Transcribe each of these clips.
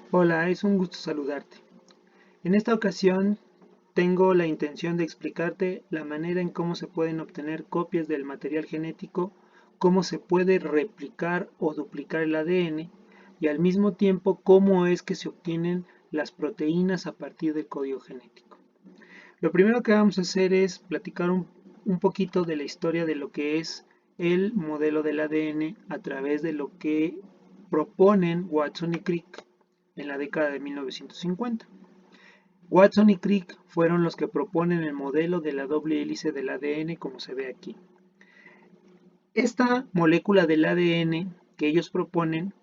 Hola, es un gusto saludarte. En esta ocasión tengo la intención de explicarte la manera en cómo se pueden obtener copias del material genético, cómo se puede replicar o duplicar el ADN y al mismo tiempo cómo es que se obtienen las proteínas a partir del código genético. Lo primero que vamos a hacer es platicar un poquito de la historia de lo que es el modelo del ADN a través de lo que proponen Watson y Crick en la década de 1950. Watson y Crick fueron los que proponen el modelo de la doble hélice del ADN como se ve aquí. Esta molécula del ADN que ellos proponen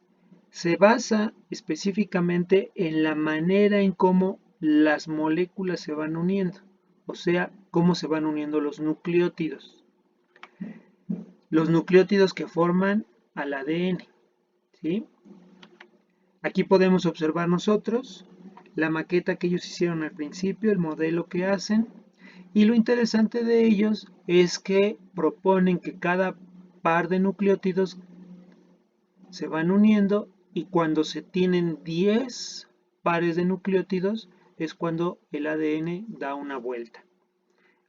se basa específicamente en la manera en cómo las moléculas se van uniendo, o sea, cómo se van uniendo los nucleótidos. Los nucleótidos que forman al ADN, ¿sí? Aquí podemos observar nosotros la maqueta que ellos hicieron al principio, el modelo que hacen, y lo interesante de ellos es que proponen que cada par de nucleótidos se van uniendo y cuando se tienen 10 pares de nucleótidos es cuando el ADN da una vuelta.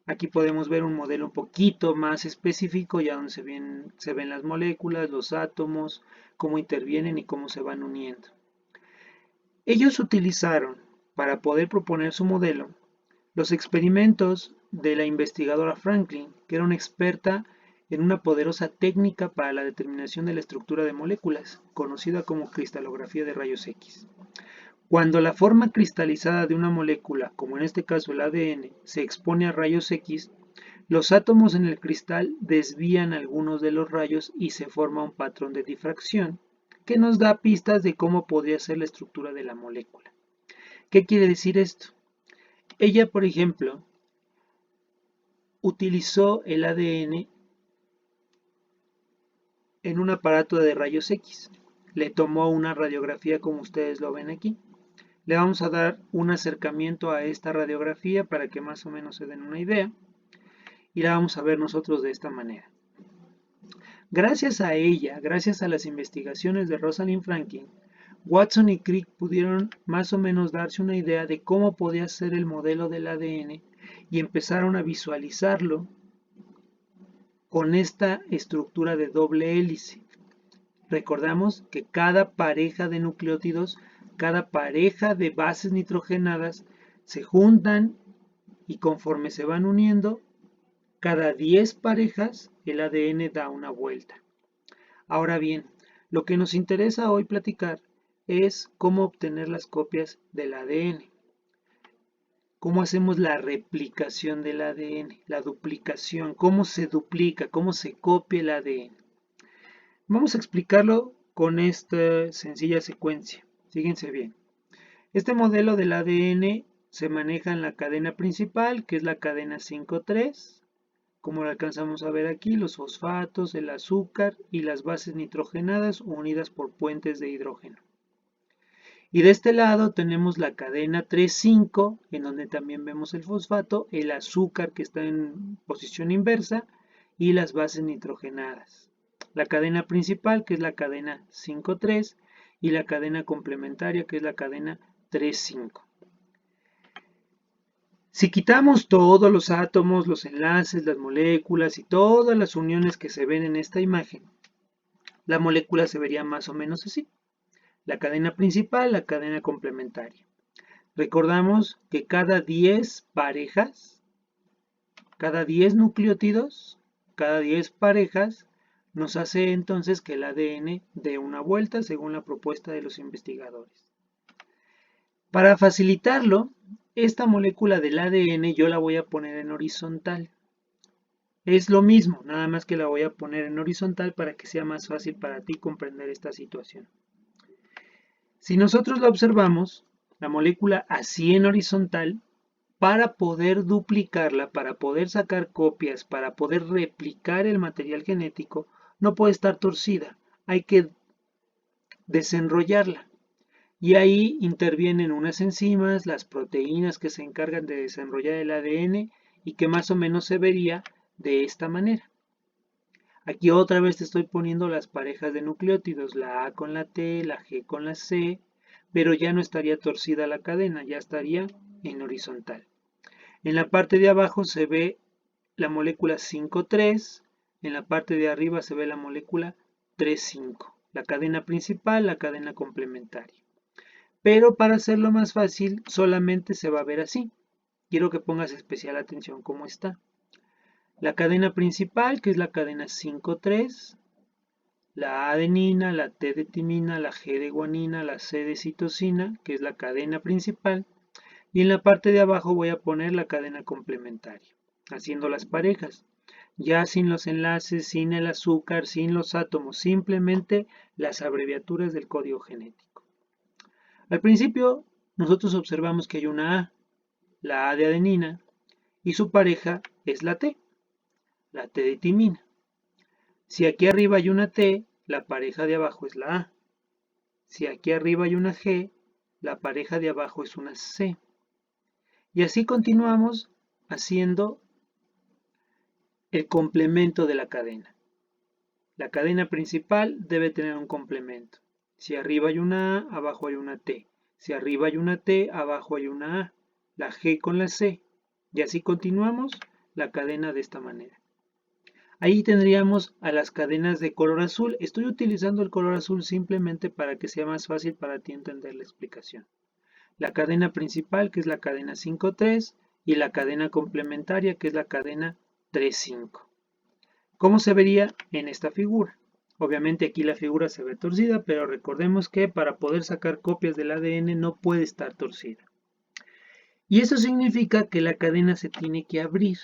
Aquí podemos ver un modelo un poquito más específico, ya donde se ven las moléculas, los átomos, cómo intervienen y cómo se van uniendo. Ellos utilizaron, para poder proponer su modelo, los experimentos de la investigadora Franklin, que era una experta en una poderosa técnica para la determinación de la estructura de moléculas, conocida como cristalografía de rayos X. Cuando la forma cristalizada de una molécula, como en este caso el ADN, se expone a rayos X, los átomos en el cristal desvían algunos de los rayos y se forma un patrón de difracción que nos da pistas de cómo podría ser la estructura de la molécula. ¿Qué quiere decir esto? Ella, por ejemplo, utilizó el ADN en un aparato de rayos X. Le tomó una radiografía como ustedes lo ven aquí. Le vamos a dar un acercamiento a esta radiografía para que más o menos se den una idea. Y la vamos a ver nosotros de esta manera. Gracias a ella, gracias a las investigaciones de Rosalind Franklin, Watson y Crick pudieron más o menos darse una idea de cómo podía ser el modelo del ADN y empezaron a visualizarlo con esta estructura de doble hélice. Recordamos que cada pareja de nucleótidos, cada pareja de bases nitrogenadas se juntan y conforme se van uniendo, cada 10 parejas el ADN da una vuelta. Ahora bien, lo que nos interesa hoy platicar es cómo obtener las copias del ADN. ¿Cómo hacemos la replicación del ADN? La duplicación, cómo se duplica, cómo se copia el ADN. Vamos a explicarlo con esta sencilla secuencia. Fíjense bien. Este modelo del ADN se maneja en la cadena principal, que es la cadena 5,3. Como lo alcanzamos a ver aquí, los fosfatos, el azúcar y las bases nitrogenadas unidas por puentes de hidrógeno. Y de este lado tenemos la cadena 3,5, en donde también vemos el fosfato, el azúcar que está en posición inversa y las bases nitrogenadas. La cadena principal, que es la cadena 5,3, y la cadena complementaria, que es la cadena 3,5. Si quitamos todos los átomos, los enlaces, las moléculas y todas las uniones que se ven en esta imagen, la molécula se vería más o menos así. La cadena principal, la cadena complementaria. Recordamos que cada 10 parejas, cada 10 nucleótidos, cada 10 parejas, nos hace entonces que el ADN dé una vuelta según la propuesta de los investigadores. Para facilitarlo, esta molécula del ADN yo la voy a poner en horizontal. Es lo mismo, nada más que la voy a poner en horizontal para que sea más fácil para ti comprender esta situación. Si nosotros la observamos, la molécula así en horizontal, para poder duplicarla, para poder sacar copias, para poder replicar el material genético, no puede estar torcida, hay que desenrollarla. Y ahí intervienen unas enzimas, las proteínas que se encargan de desenrollar el ADN y que más o menos se vería de esta manera. Aquí otra vez te estoy poniendo las parejas de nucleótidos, la A con la T, la G con la C, pero ya no estaría torcida la cadena, ya estaría en horizontal. En la parte de abajo se ve la molécula 5,3, en la parte de arriba se ve la molécula 3,5, la cadena principal, la cadena complementaria. Pero para hacerlo más fácil, solamente se va a ver así. Quiero que pongas especial atención cómo está. La cadena principal, que es la cadena 5,3, la adenina, la T de timina, la G de guanina, la C de citosina, que es la cadena principal, y en la parte de abajo voy a poner la cadena complementaria, haciendo las parejas, ya sin los enlaces, sin el azúcar, sin los átomos, simplemente las abreviaturas del código genético. Al principio, nosotros observamos que hay una A, la A de adenina, y su pareja es la T de timina. Si aquí arriba hay una T, la pareja de abajo es la A. Si aquí arriba hay una G, la pareja de abajo es una C. Y así continuamos haciendo el complemento de la cadena. La cadena principal debe tener un complemento. Si arriba hay una A, abajo hay una T. Si arriba hay una T, abajo hay una A. La G con la C. Y así continuamos la cadena de esta manera. Ahí tendríamos a las cadenas de color azul. Estoy utilizando el color azul simplemente para que sea más fácil para ti entender la explicación. La cadena principal, que es la cadena 5,3, y la cadena complementaria, que es la cadena 3,5. ¿Cómo se vería en esta figura? Obviamente aquí la figura se ve torcida, pero recordemos que para poder sacar copias del ADN no puede estar torcida. Y eso significa que la cadena se tiene que abrir.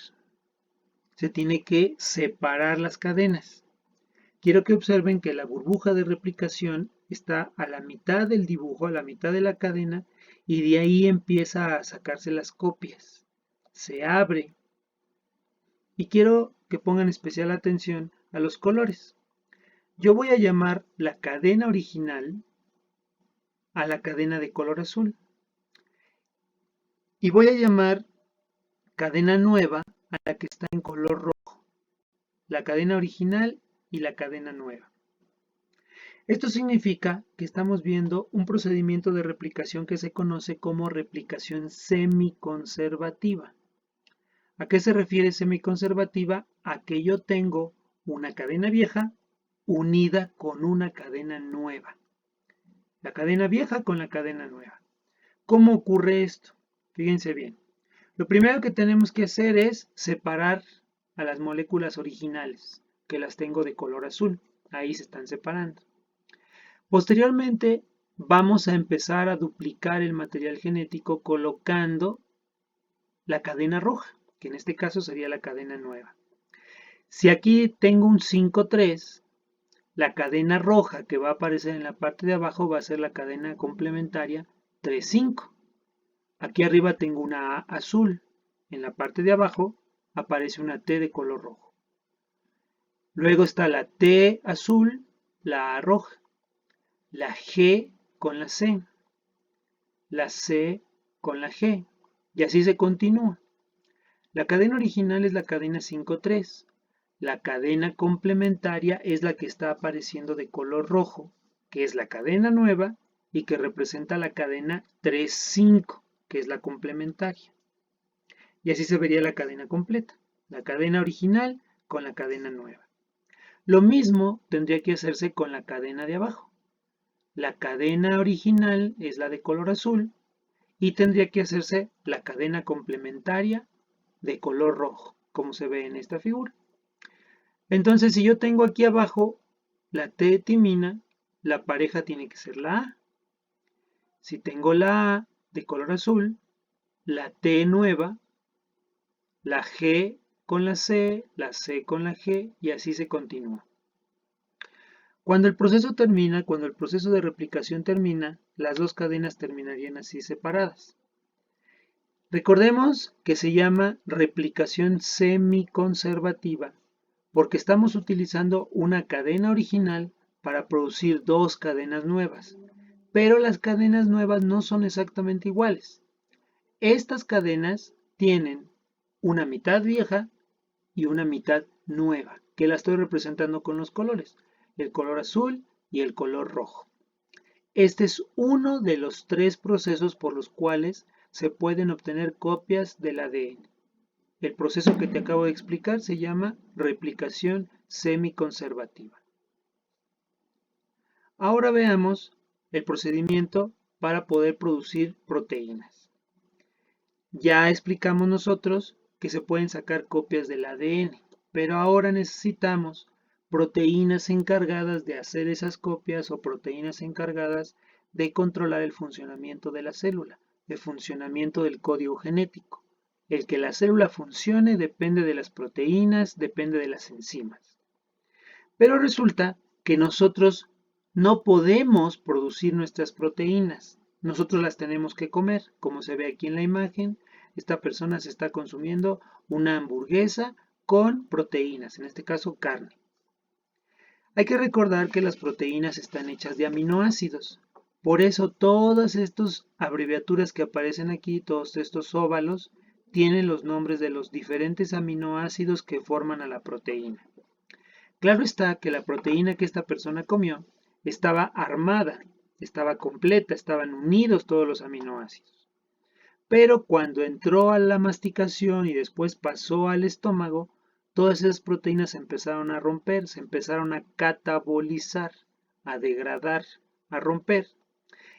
Se tiene que separar las cadenas. Quiero que observen que la burbuja de replicación está a la mitad del dibujo, a la mitad de la cadena, y de ahí empieza a sacarse las copias. Se abre. Y quiero que pongan especial atención a los colores. Yo voy a llamar la cadena original a la cadena de color azul. Y voy a llamar cadena nueva a la que está en color rojo. La cadena original y la cadena nueva. Esto significa que estamos viendo un procedimiento de replicación que se conoce como replicación semiconservativa. ¿A qué se refiere semiconservativa? A que yo tengo una cadena vieja unida con una cadena nueva. La cadena vieja con la cadena nueva. ¿Cómo ocurre esto? Fíjense bien. Lo primero que tenemos que hacer es separar a las moléculas originales, que las tengo de color azul. Ahí se están separando. Posteriormente, vamos a empezar a duplicar el material genético colocando la cadena roja, que en este caso sería la cadena nueva. Si aquí tengo un 5,3, la cadena roja que va a aparecer en la parte de abajo va a ser la cadena complementaria 3,5. Aquí arriba tengo una A azul. En la parte de abajo aparece una T de color rojo. Luego está la T azul, la A roja, la G con la C, la C con la G, y así se continúa. La cadena original es la cadena 5,3. La cadena complementaria es la que está apareciendo de color rojo, que es la cadena nueva y que representa la cadena 3,5, que es la complementaria. Y así se vería la cadena completa, la cadena original con la cadena nueva. Lo mismo tendría que hacerse con la cadena de abajo. La cadena original es la de color azul y tendría que hacerse la cadena complementaria de color rojo, como se ve en esta figura. Entonces, si yo tengo aquí abajo la T timina, la pareja tiene que ser la A. Si tengo la A de color azul, la T nueva, la G con la C con la G, y así se continúa. Cuando el proceso termina, cuando el proceso de replicación termina, las dos cadenas terminarían así separadas. Recordemos que se llama replicación semiconservativa porque estamos utilizando una cadena original para producir dos cadenas nuevas, pero las cadenas nuevas no son exactamente iguales. Estas cadenas tienen una mitad vieja y una mitad nueva, que la estoy representando con los colores, el color azul y el color rojo. Este es uno de los 3 procesos por los cuales se pueden obtener copias del ADN. El proceso que te acabo de explicar se llama replicación semiconservativa. Ahora veamos el procedimiento para poder producir proteínas. Ya explicamos nosotros que se pueden sacar copias del ADN, pero ahora necesitamos proteínas encargadas de hacer esas copias o proteínas encargadas de controlar el funcionamiento de la célula, el funcionamiento del código genético. El que la célula funcione depende de las proteínas, depende de las enzimas. Pero resulta que nosotros no podemos producir nuestras proteínas. Nosotros las tenemos que comer. Como se ve aquí en la imagen, esta persona se está consumiendo una hamburguesa con proteínas, en este caso carne. Hay que recordar que las proteínas están hechas de aminoácidos. Por eso todas estas abreviaturas que aparecen aquí, todos estos óvalos, tienen los nombres de los diferentes aminoácidos que forman a la proteína. Claro está que la proteína que esta persona comió estaba armada, estaba completa, estaban unidos todos los aminoácidos. Pero cuando entró a la masticación y después pasó al estómago, todas esas proteínas se empezaron a romper, se empezaron a catabolizar, a degradar, a romper.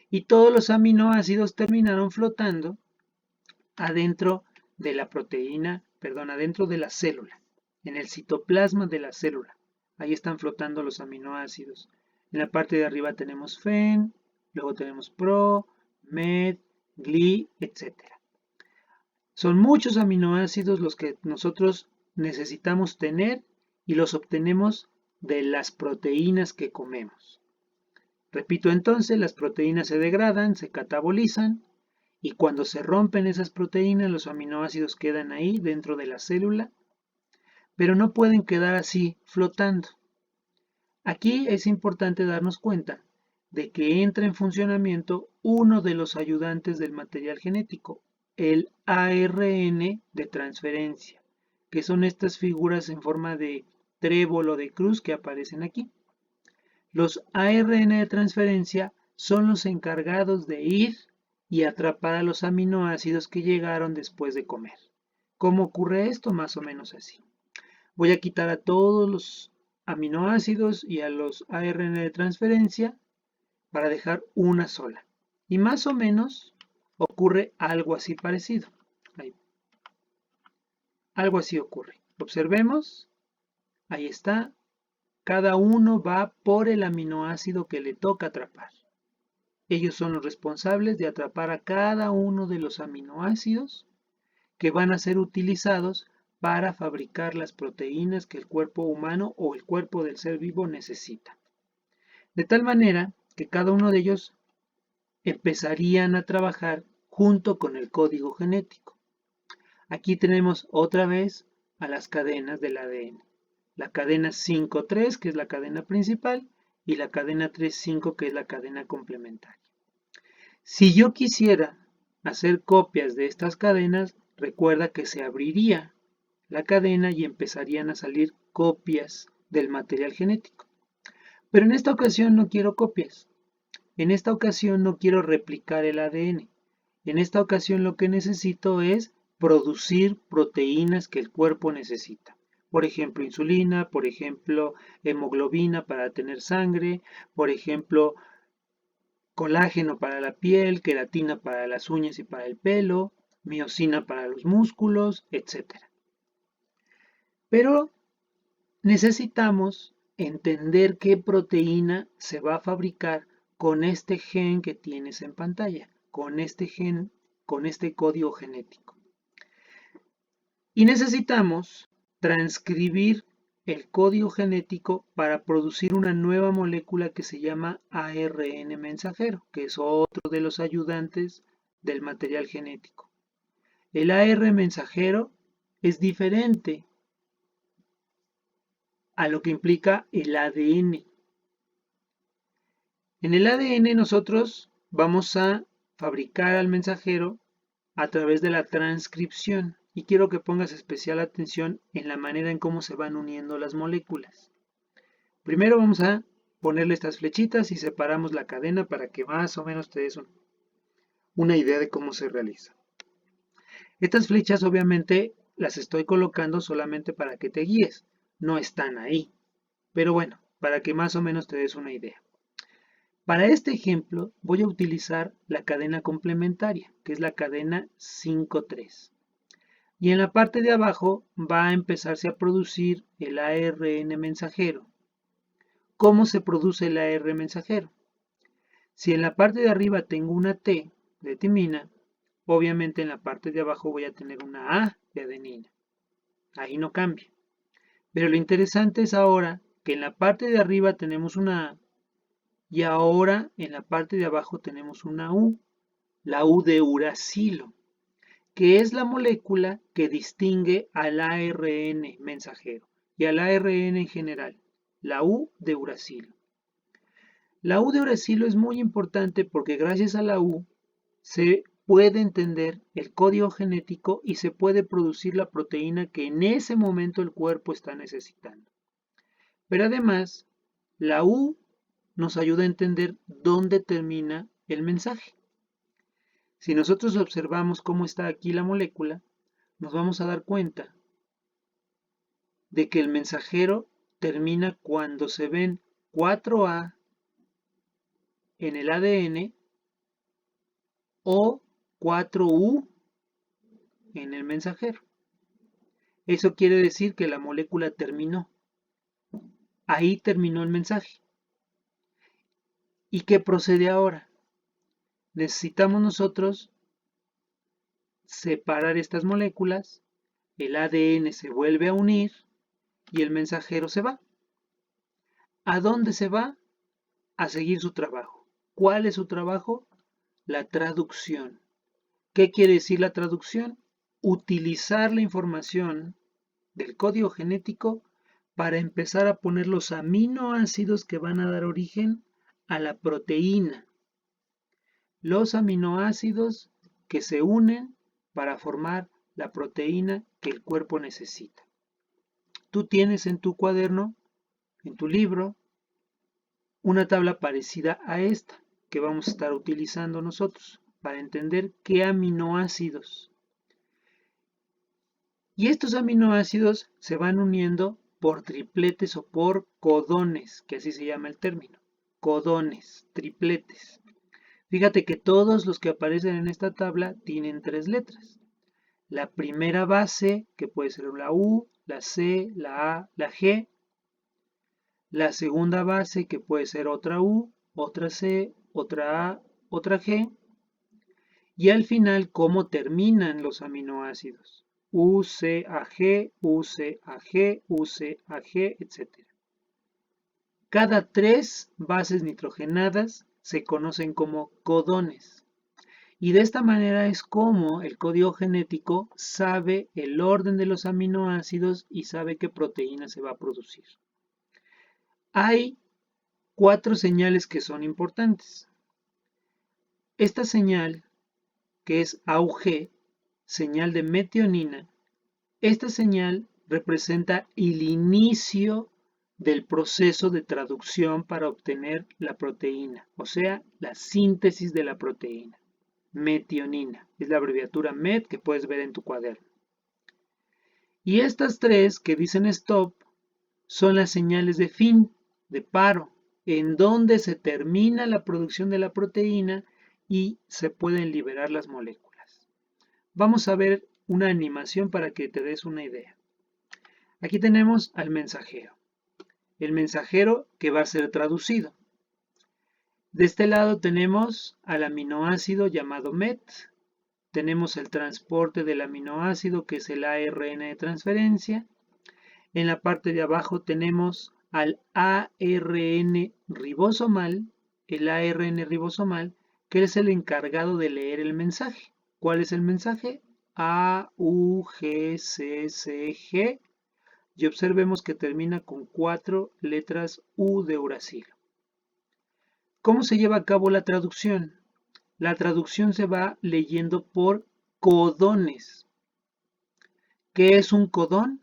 Y todos los aminoácidos terminaron flotando adentro de la proteína, adentro de la célula, en el citoplasma de la célula. Ahí están flotando los aminoácidos. En la parte de arriba tenemos FEN, luego tenemos PRO, MED, GLI, etc. Son muchos aminoácidos los que nosotros necesitamos tener y los obtenemos de las proteínas que comemos. Repito entonces, las proteínas se degradan, se catabolizan y cuando se rompen esas proteínas los aminoácidos quedan ahí dentro de la célula, pero no pueden quedar así flotando. Aquí es importante darnos cuenta de que entra en funcionamiento uno de los ayudantes del material genético, el ARN de transferencia, que son estas figuras en forma de trébol o de cruz que aparecen aquí. Los ARN de transferencia son los encargados de ir y atrapar a los aminoácidos que llegaron después de comer. ¿Cómo ocurre esto? Más o menos así. Voy a quitar a todos los aminoácidos y a los ARN de transferencia para dejar una sola. Y más o menos ocurre algo así parecido. Ahí. Algo así ocurre. Observemos. Ahí está. Cada uno va por el aminoácido que le toca atrapar. Ellos son los responsables de atrapar a cada uno de los aminoácidos que van a ser utilizados para fabricar las proteínas que el cuerpo humano o el cuerpo del ser vivo necesita. De tal manera que cada uno de ellos empezarían a trabajar junto con el código genético. Aquí tenemos otra vez a las cadenas del ADN. La cadena 5'3", que es la cadena principal, y la cadena 3'5", que es la cadena complementaria. Si yo quisiera hacer copias de estas cadenas, recuerda que se abriría la cadena y empezarían a salir copias del material genético. Pero en esta ocasión no quiero copias. En esta ocasión no quiero replicar el ADN. En esta ocasión lo que necesito es producir proteínas que el cuerpo necesita. Por ejemplo, insulina, por ejemplo, hemoglobina para tener sangre, por ejemplo, colágeno para la piel, queratina para las uñas y para el pelo, miosina para los músculos, etc. Pero necesitamos entender qué proteína se va a fabricar con este gen que tienes en pantalla, con este gen, con este código genético. Y necesitamos transcribir el código genético para producir una nueva molécula que se llama ARN mensajero, que es otro de los ayudantes del material genético. El ARN mensajero es diferente a lo que implica el ADN. En el ADN nosotros vamos a fabricar al mensajero a través de la transcripción y quiero que pongas especial atención en la manera en cómo se van uniendo las moléculas. Primero vamos a ponerle estas flechitas y separamos la cadena para que más o menos te des una idea de cómo se realiza. Estas flechas obviamente las estoy colocando solamente para que te guíes, no están ahí, pero bueno, para que más o menos te des una idea. Para este ejemplo voy a utilizar la cadena complementaria, que es la cadena 5-3. Y en la parte de abajo va a empezarse a producir el ARN mensajero. ¿Cómo se produce el ARN mensajero? Si en la parte de arriba tengo una T de timina, obviamente en la parte de abajo voy a tener una A de adenina. Ahí no cambia. Pero lo interesante es ahora que en la parte de arriba tenemos una A y ahora en la parte de abajo tenemos una U, la U de uracilo, que es la molécula que distingue al ARN mensajero y al ARN en general, la U de uracilo. La U de uracilo es muy importante porque gracias a la U se puede entender el código genético y se puede producir la proteína que en ese momento el cuerpo está necesitando. Pero además, la U nos ayuda a entender dónde termina el mensaje. Si nosotros observamos cómo está aquí la molécula, nos vamos a dar cuenta de que el mensajero termina cuando se ven 4A en el ADN o 4U en el mensajero. Eso quiere decir que la molécula terminó. Ahí terminó el mensaje. ¿Y qué procede ahora? Necesitamos nosotros separar estas moléculas, el ADN se vuelve a unir y el mensajero se va. ¿A dónde se va? A seguir su trabajo. ¿Cuál es su trabajo? La traducción. ¿Qué quiere decir la traducción? Utilizar la información del código genético para empezar a poner los aminoácidos que van a dar origen a la proteína. Los aminoácidos que se unen para formar la proteína que el cuerpo necesita. Tú tienes en tu cuaderno, en tu libro, una tabla parecida a esta que vamos a estar utilizando nosotros para entender qué aminoácidos. Y estos aminoácidos se van uniendo por tripletes o por codones, que así se llama el término. Codones, tripletes. Fíjate que todos los que aparecen en esta tabla tienen 3 letras. La primera base, que puede ser la U, la C, la A, la G. La segunda base, que puede ser otra U, otra C, otra A, otra G. Y al final, cómo terminan los aminoácidos. UCAG, UCAG, UCAG, etc. Cada 3 bases nitrogenadas se conocen como codones. Y de esta manera es como el código genético sabe el orden de los aminoácidos y sabe qué proteína se va a producir. Hay 4 señales que son importantes. Esta señal, que es AUG, señal de metionina, esta señal representa el inicio del proceso de traducción para obtener la proteína, o sea, la síntesis de la proteína. Metionina, es la abreviatura MET que puedes ver en tu cuaderno. Y estas 3 que dicen stop son las señales de fin, de paro, en donde se termina la producción de la proteína y se pueden liberar las moléculas. Vamos a ver una animación para que te des una idea. Aquí tenemos al mensajero. El mensajero que va a ser traducido. De este lado tenemos al aminoácido llamado MET. Tenemos el transporte del aminoácido que es el ARN de transferencia. En la parte de abajo tenemos al ARN ribosomal, el ARN ribosomal, que es el encargado de leer el mensaje. ¿Cuál es el mensaje? A, U, G, C, C, G. Y observemos que termina con 4 letras U de uracilo. ¿Cómo se lleva a cabo la traducción? La traducción se va leyendo por codones. ¿Qué es un codón?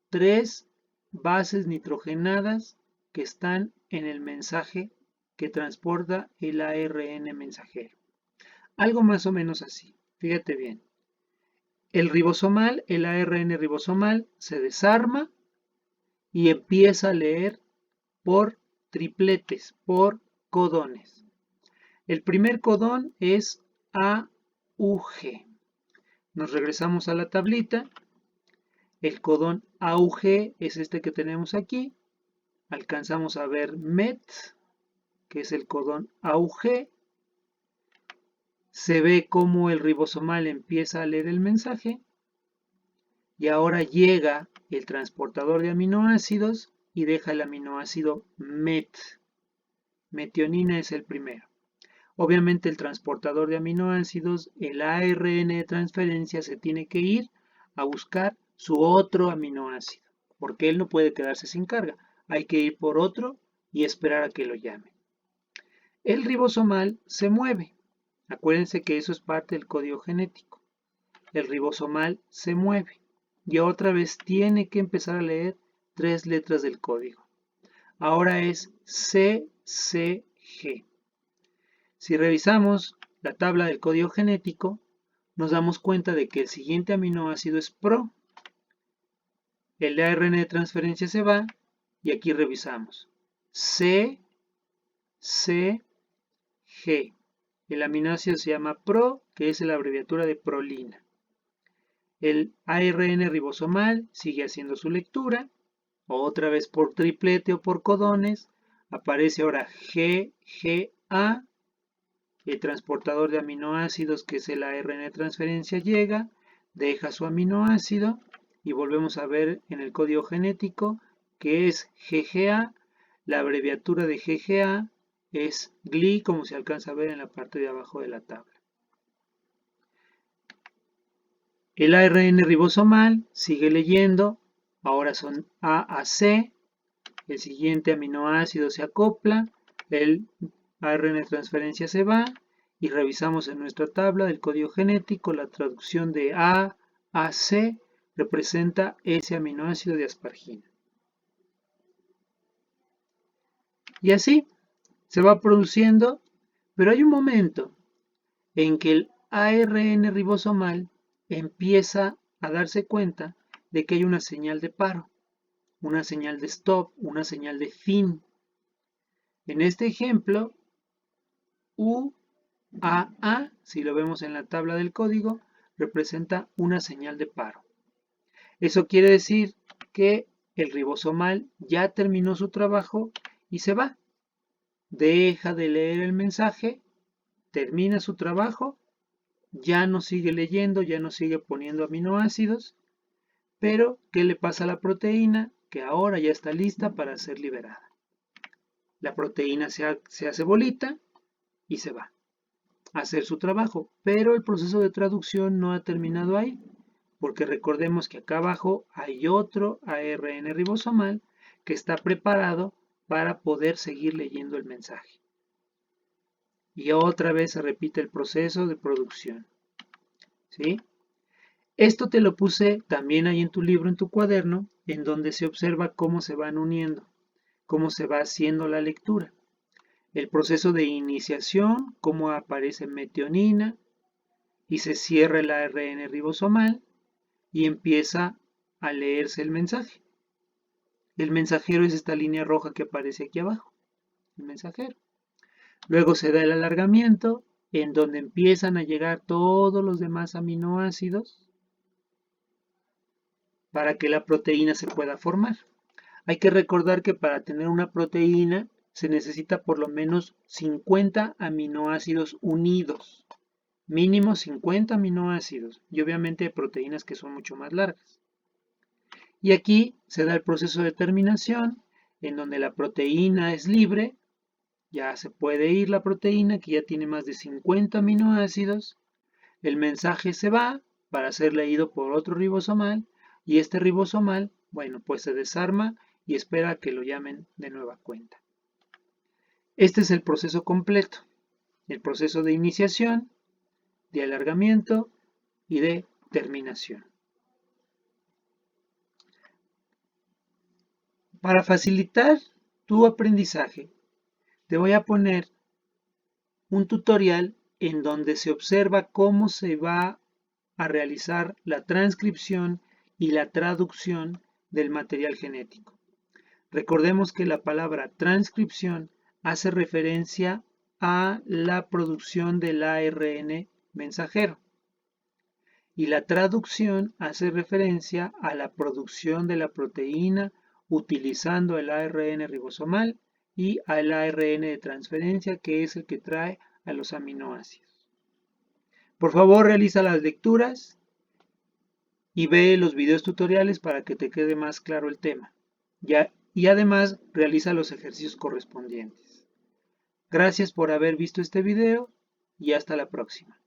3 bases nitrogenadas que están en el mensaje que transporta el ARN mensajero. Algo más o menos así. Fíjate bien. El ribosomal, el ARN ribosomal, se desarma y empieza a leer por tripletes, por codones. El primer codón es AUG. Nos regresamos a la tablita. El codón AUG es este que tenemos aquí. Alcanzamos a ver MET, que es el codón AUG. Se ve cómo el ribosomal empieza a leer el mensaje. Y ahora llega el transportador de aminoácidos y deja el aminoácido MET. Metionina es el primero. Obviamente el transportador de aminoácidos, el ARN de transferencia, se tiene que ir a buscar su otro aminoácido, porque él no puede quedarse sin carga. Hay que ir por otro y esperar a que lo llame. El ribosomal se mueve. Acuérdense que eso es parte del código genético. El ribosomal se mueve y otra vez tiene que empezar a leer 3 letras del código. Ahora es CCG. Si revisamos la tabla del código genético, nos damos cuenta de que el siguiente aminoácido es PRO. El ARN de transferencia se va y aquí revisamos. C, C, G. El aminoácido se llama PRO, que es la abreviatura de prolina. El ARN ribosomal sigue haciendo su lectura, otra vez por triplete o por codones. Aparece ahora GGA. El transportador de aminoácidos, que es el ARN de transferencia, llega, deja su aminoácido y volvemos a ver en el código genético que es GGA. La abreviatura de GGA es GLI, como se alcanza a ver en la parte de abajo de la tabla. El ARN ribosomal sigue leyendo, ahora son A a C. El siguiente aminoácido se acopla, el ARN de transferencia se va y revisamos en nuestra tabla del código genético la traducción de A a C representa ese aminoácido de aspargina. Y así se va produciendo, pero hay un momento en que el ARN ribosomal empieza a darse cuenta de que hay una señal de paro, una señal de stop, una señal de fin. En este ejemplo, UAA, si lo vemos en la tabla del código, representa una señal de paro. Eso quiere decir que el ribosomal ya terminó su trabajo y se va. Deja de leer el mensaje, termina su trabajo, ya no sigue leyendo, ya no sigue poniendo aminoácidos, pero ¿qué le pasa a la proteína? Que ahora ya está lista para ser liberada. La proteína se hace bolita y se va a hacer su trabajo, pero el proceso de traducción no ha terminado ahí, porque recordemos que acá abajo hay otro ARN ribosomal que está preparado para poder seguir leyendo el mensaje. Y otra vez se repite el proceso de producción. ¿Sí? Esto te lo puse también ahí en tu libro, en tu cuaderno, en donde se observa cómo se van uniendo, cómo se va haciendo la lectura. El proceso de iniciación, cómo aparece metionina y se cierra el ARN ribosomal y empieza a leerse el mensaje. El mensajero es esta línea roja que aparece aquí abajo, el mensajero. Luego se da el alargamiento, en donde empiezan a llegar todos los demás aminoácidos para que la proteína se pueda formar. Hay que recordar que para tener una proteína se necesita por lo menos 50 aminoácidos unidos. Mínimo 50 aminoácidos y obviamente hay proteínas que son mucho más largas. Y aquí se da el proceso de terminación en donde la proteína es libre, ya se puede ir la proteína que ya tiene más de 50 aminoácidos, el mensaje se va para ser leído por otro ribosomal y este ribosomal, bueno, pues se desarma y espera a que lo llamen de nueva cuenta. Este es el proceso completo, el proceso de iniciación, de alargamiento y de terminación. Para facilitar tu aprendizaje, te voy a poner un tutorial en donde se observa cómo se va a realizar la transcripción y la traducción del material genético. Recordemos que la palabra transcripción hace referencia a la producción del ARN mensajero y la traducción hace referencia a la producción de la proteína utilizando el ARN ribosomal y al ARN de transferencia, que es el que trae a los aminoácidos. Por favor, realiza las lecturas y ve los videos tutoriales para que te quede más claro el tema. Y además realiza los ejercicios correspondientes. Gracias por haber visto este video y hasta la próxima.